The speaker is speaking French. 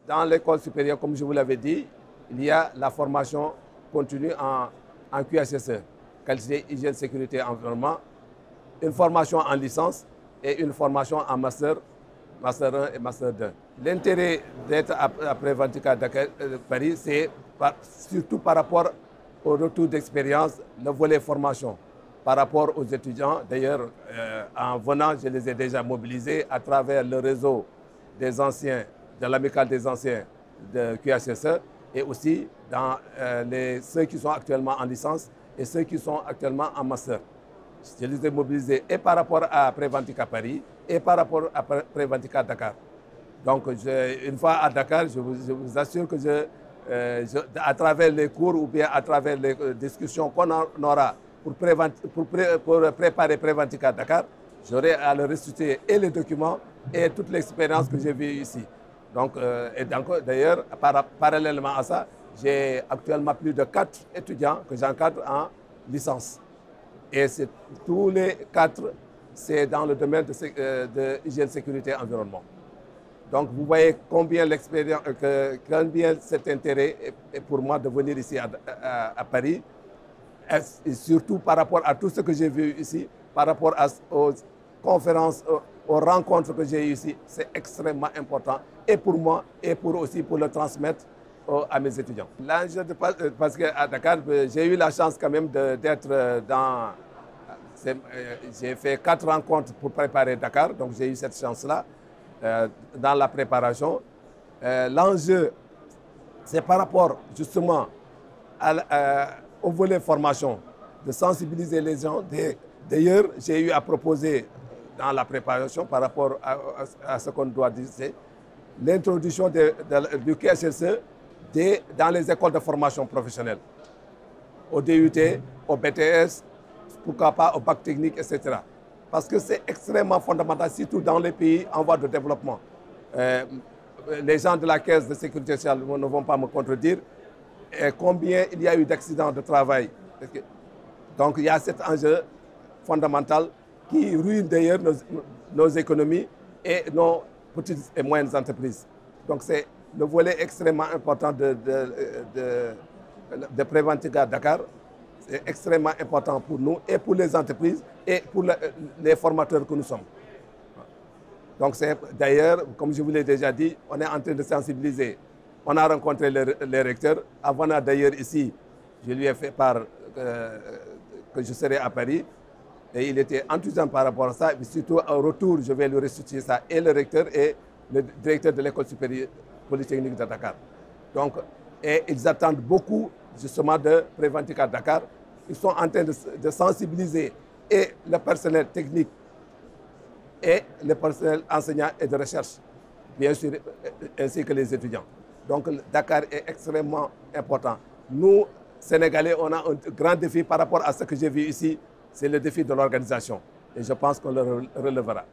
Dans l'école supérieure, comme je vous l'avais dit, il y a la formation continue en QHSE, qualité, hygiène, sécurité, environnement, une formation en licence et une formation en master 1 et master 2. L'intérêt d'être à Préventica Paris, c'est surtout par rapport au retour d'expérience, le volet formation, par rapport aux étudiants. D'ailleurs, en venant, je les ai déjà mobilisés à travers le réseau des anciens, de l'amicale des anciens de QHSE et aussi dans ceux qui sont actuellement en licence et ceux qui sont actuellement en master. Je les ai mobilisés et par rapport à Préventica Paris et par rapport à Préventica Dakar. Donc, une fois à Dakar, je vous assure que à travers les cours ou bien à travers les discussions qu'on aura pour préparer Préventica Dakar, j'aurai à leur restituer et les documents et toute l'expérience que j'ai vue ici. Donc, d'ailleurs, parallèlement à ça, j'ai actuellement plus de 4 étudiants que j'encadre en licence. Et tous les 4, c'est dans le domaine de hygiène, sécurité, environnement. Donc, vous voyez combien l'expérience, combien cet intérêt est pour moi de venir ici à Paris. Et surtout par rapport à tout ce que j'ai vu ici, par rapport aux conférences, aux rencontres que j'ai eues ici, c'est extrêmement important. Et pour moi, et aussi pour le transmettre à mes étudiants. L'enjeu parce qu'à Dakar, j'ai eu la chance quand même d'être dans... J'ai fait 4 rencontres pour préparer Dakar, donc j'ai eu cette chance-là dans la préparation. L'enjeu, c'est par rapport justement au volet formation, de sensibiliser les gens. D'ailleurs, j'ai eu à proposer dans la préparation par rapport à ce qu'on doit dire, c'est l'introduction du QHSE dans les écoles de formation professionnelle, au DUT, au BTS, pourquoi pas au bac technique, etc. Parce que c'est extrêmement fondamental, surtout dans les pays en voie de développement. Les gens de la Caisse de sécurité sociale ne vont pas me contredire. Combien il y a eu d'accidents de travail. Donc il y a cet enjeu fondamental qui ruine d'ailleurs nos économies et nos petites et moyennes entreprises. Donc c'est le volet extrêmement important de Préventica Dakar. C'est extrêmement important pour nous et pour les entreprises et pour les formateurs que nous sommes. Donc d'ailleurs, comme je vous l'ai déjà dit, on est en train de sensibiliser. On a rencontré les recteurs. Avant d'ailleurs ici, je lui ai fait part que je serai à Paris. Et il était enthousiaste par rapport à ça. Mais surtout, au retour, je vais lui restituer ça. Et le recteur et le directeur de l'école supérieure polytechnique de Dakar. Donc, et ils attendent beaucoup justement de Préventica Dakar. Ils sont en train de sensibiliser et le personnel technique et le personnel enseignant et de recherche, bien sûr, ainsi que les étudiants. Donc Dakar est extrêmement important. Nous, Sénégalais, on a un grand défi par rapport à ce que j'ai vu ici, c'est le défi de l'organisation. Et je pense qu'on le relèvera.